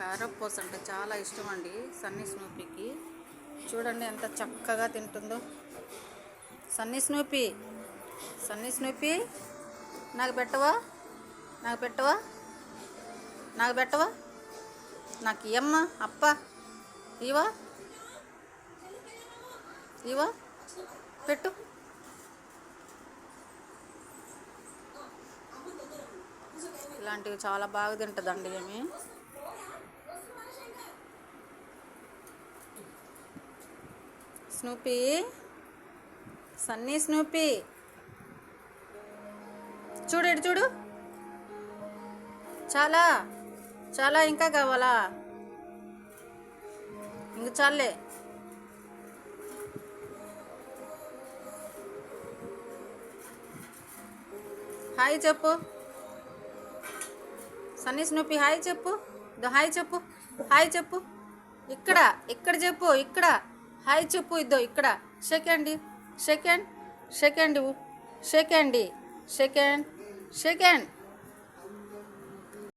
కారపూస అంటే చాలా ఇష్టం అండి సన్నీ స్నూపీకి. చూడండి ఎంత చక్కగా తింటుందో. సన్నీ స్నూపీ, సన్నీ స్నూపీ, నాకు పెట్టవా, నాకు పెట్టవా, నాకు పెట్టవా, నాకు ఇయ్యమ్మా అప్ప, ఇవా ఇవా పెట్టు. ఇలాంటివి చాలా బాగా తింటుందండి ఏమి. స్నూపీ, సన్నీ స్నూపీ, చూడు ఇటు చూడు. చాలా చాలా ఇంకా కావాలా? ఇంక చాలే. హాయ్ చెప్పు సన్నీ స్నూపీ, హాయ్ చెప్పు. హాయ్ చెప్పు, హాయ్ చెప్పు. ఇక్కడ ఇక్కడ చెప్పు, ఇక్కడ హాయ్ చెప్పు. ఇద్దో ఇక్కడ second second second second second second